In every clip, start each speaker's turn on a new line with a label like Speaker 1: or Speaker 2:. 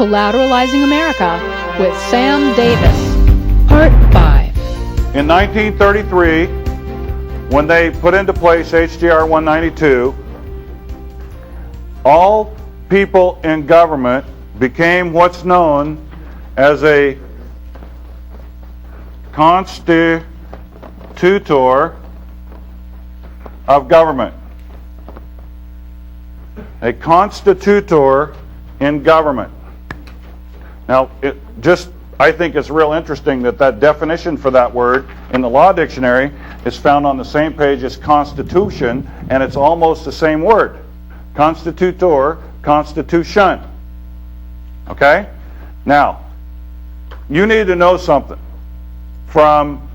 Speaker 1: Collateralizing America with Sam Davis, Part 5.
Speaker 2: In 1933, when they put into place HJR 192, all people in government became what's known as a constitutor of government. A constitutor in government. Now, I think it's real interesting that definition for that word in the law dictionary is found on the same page as constitution, and it's almost the same word. Constitutor, constitution. Okay? Now, you need to know something. From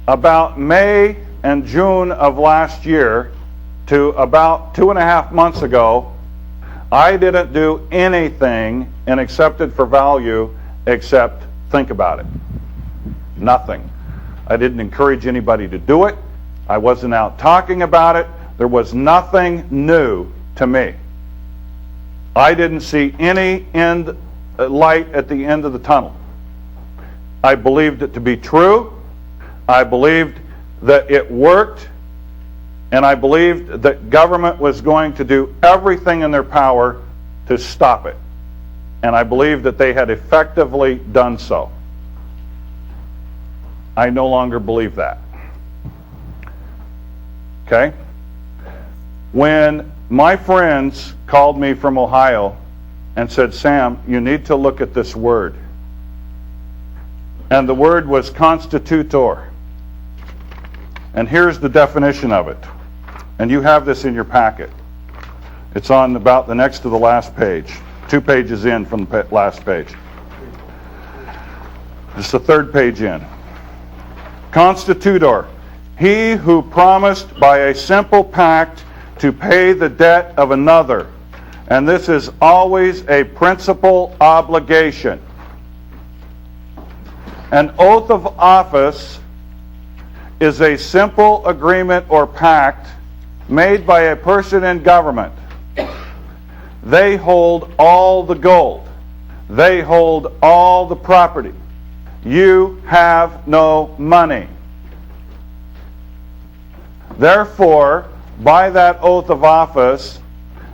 Speaker 2: about May and June of last year to about 2.5 months ago, I didn't do anything and accept it for value except think about it. Nothing. I didn't encourage anybody to do it. I wasn't out talking about it. There was nothing new to me. I didn't see any light at the end of the tunnel. I believed it to be true. I believed that it worked. And I believed that government was going to do everything in their power to stop it. And I believed that they had effectively done so. I no longer believe that. Okay? When my friends called me from Ohio and said, Sam, you need to look at this word. And the word was constitutor. And here's the definition of it. And you have this in your packet. It's on about the next to the last page. 2 pages in from the last page. It's the 3rd page in. Constitutor. He who promised by a simple pact to pay the debt of another. And this is always a principal obligation. An oath of office is a simple agreement or pact made by a person in government. They hold all the gold. They hold all the property. You have no money. Therefore, by that oath of office,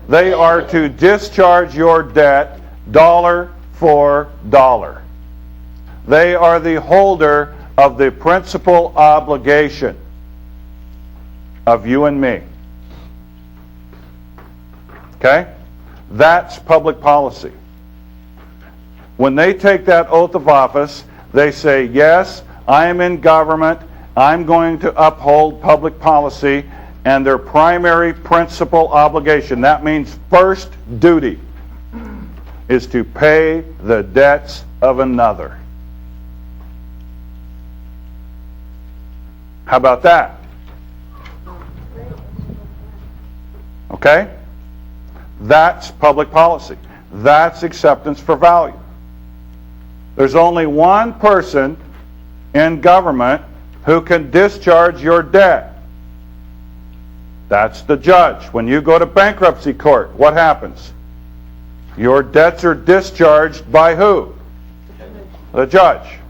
Speaker 2: they are to discharge your debt dollar for dollar. They are the holder of the principal obligation of you and me. Okay? That's public policy. When they take that oath of office, they say, yes, I am in government, I'm going to uphold public policy, and their primary principal obligation, that means first duty, is to pay the debts of another. How about that? Okay? That's public policy. That's acceptance for value. There's only one person in government who can discharge your debt. That's the judge. When you go to bankruptcy court, what happens? Your debts are discharged by who? The judge.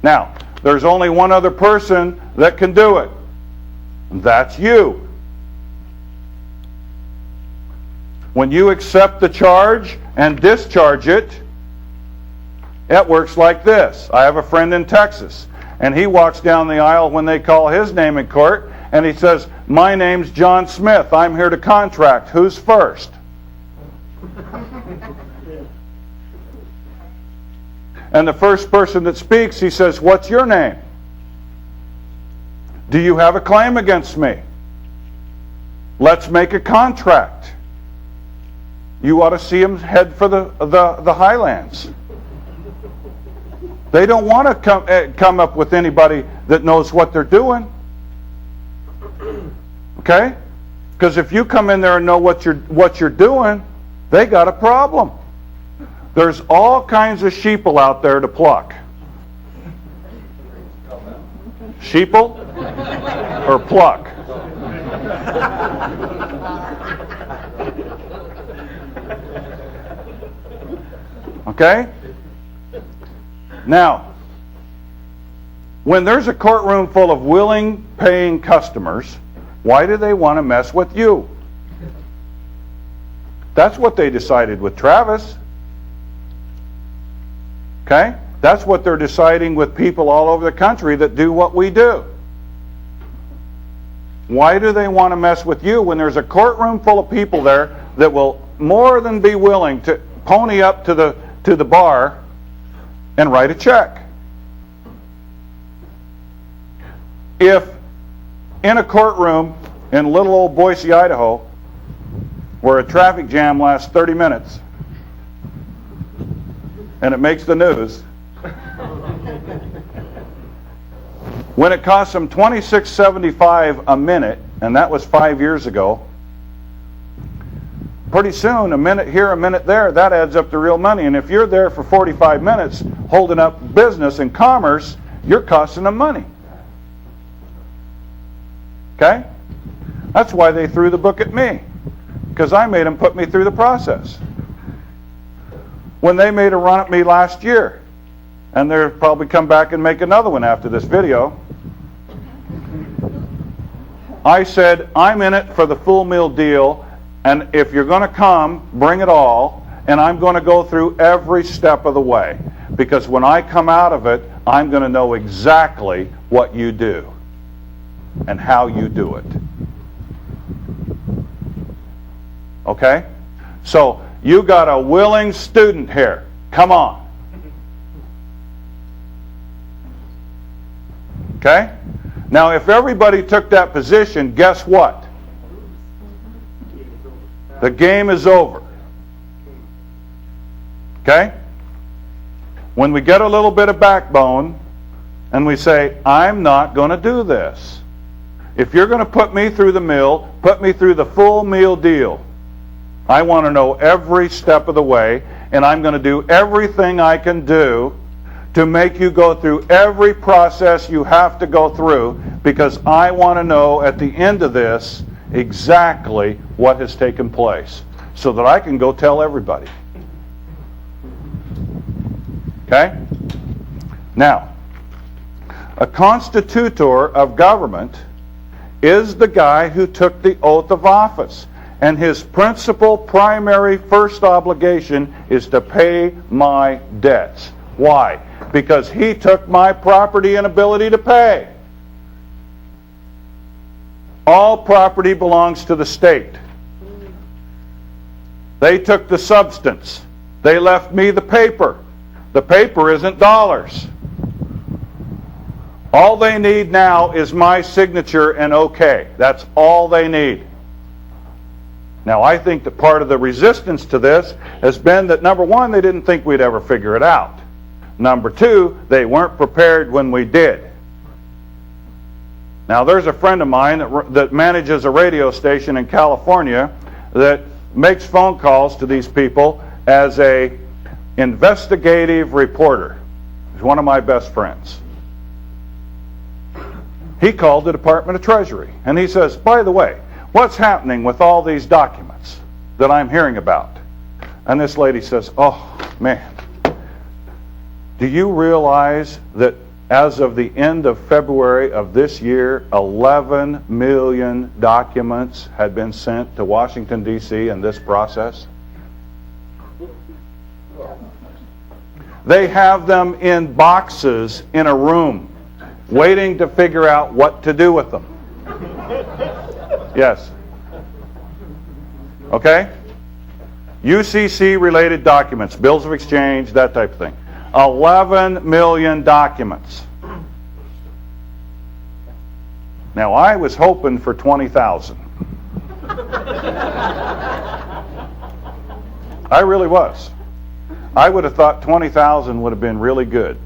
Speaker 2: Now, there's only one other person that can do it. That's you. When you accept the charge and discharge it, it works like this. I have a friend in Texas, and he walks down the aisle when they call his name in court, and he says, my name's John Smith. I'm here to contract. Who's first? And the first person that speaks, he says, what's your name? Do you have a claim against me? Let's make a contract. You ought to see him head for the highlands. They don't want to come up with anybody that knows what they're doing. Okay? Because if you come in there and know what you're doing, they got a problem. There's all kinds of sheeple out there to pluck. Sheeple or pluck? Okay? Now, when there's a courtroom full of willing, paying customers, why do they want to mess with you? That's what they decided with Travis. Okay? That's what they're deciding with people all over the country that do what we do. Why do they want to mess with you when there's a courtroom full of people there that will more than be willing to pony up to the bar and write a check? If in a courtroom in little old Boise, Idaho, where a traffic jam lasts 30 minutes and it makes the news, when it costs them $26.75 a minute, and that was 5 years ago, pretty soon, a minute here, a minute there, that adds up to real money. And if you're there for 45 minutes holding up business and commerce, you're costing them money. Okay? That's why they threw the book at me, because I made them put me through the process. When they made a run at me last year, and they'll probably come back and make another one after this video, I said, I'm in it for the full meal deal, and if you're going to come, bring it all, and I'm going to go through every step of the way. Because when I come out of it, I'm going to know exactly what you do and how you do it. Okay? So, you got a willing student here. Come on. Okay? Now, if everybody took that position, guess what? The game is over. Okay? When we get a little bit of backbone and we say, I'm not going to do this. If you're going to put me through the mill, put me through the full meal deal. I want to know every step of the way, and I'm going to do everything I can do to make you go through every process you have to go through, because I want to know at the end of this exactly what has taken place so that I can go tell everybody. Okay? Now, a constitutor of government is the guy who took the oath of office. And his principal, primary, first obligation is to pay my debts. Why? Because he took my property and ability to pay. All property belongs to the state. They took the substance. They left me the paper. The paper isn't dollars. All they need now is my signature and okay. That's all they need. Now, I think that part of the resistance to this has been that, number one, they didn't think we'd ever figure it out. Number two, they weren't prepared when we did. Now, there's a friend of mine that manages a radio station in California that makes phone calls to these people as a investigative reporter. He's one of my best friends. He called the Department of Treasury, and he says, by the way, what's happening with all these documents that I'm hearing about? And this lady says, oh, man, do you realize that as of the end of February of this year, 11 million documents had been sent to Washington, D.C. in this process? They have them in boxes in a room, waiting to figure out what to do with them. Yes. Okay? UCC-related documents, bills of exchange, that type of thing. 11 million documents. Now, I was hoping for 20,000. I really was. I would have thought 20,000 would have been really good.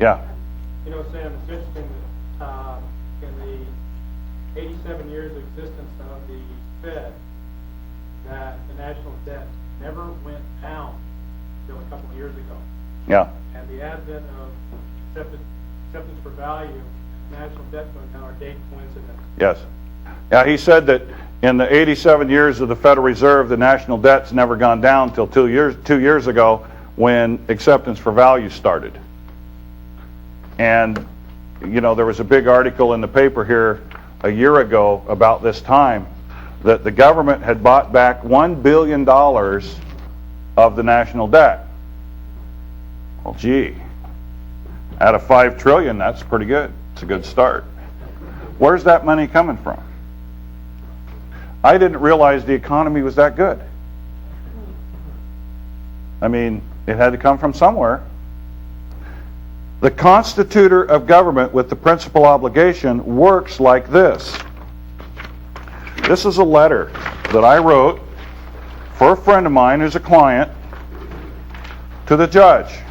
Speaker 2: Yeah.
Speaker 3: You know, Sam, it's interesting that in the 87 years of existence of the Fed, that the national debt never went down until a couple of years ago.
Speaker 2: Yeah.
Speaker 3: And the advent of acceptance for value, national debt going down are date coincidence.
Speaker 2: Yes. Yeah, he said that in the 87 years of the Federal Reserve, the national debt's never gone down until 2 years ago when acceptance for value started. And, you know, there was a big article in the paper here a year ago about this time that the government had bought back $1 billion of the national debt. Well, gee, out of $5 trillion, that's pretty good. It's a good start. Where's that money coming from? I didn't realize the economy was that good. I mean, it had to come from somewhere. The constitutor of government with the principal obligation works like this. This is a letter that I wrote for a friend of mine who's a client to the judge.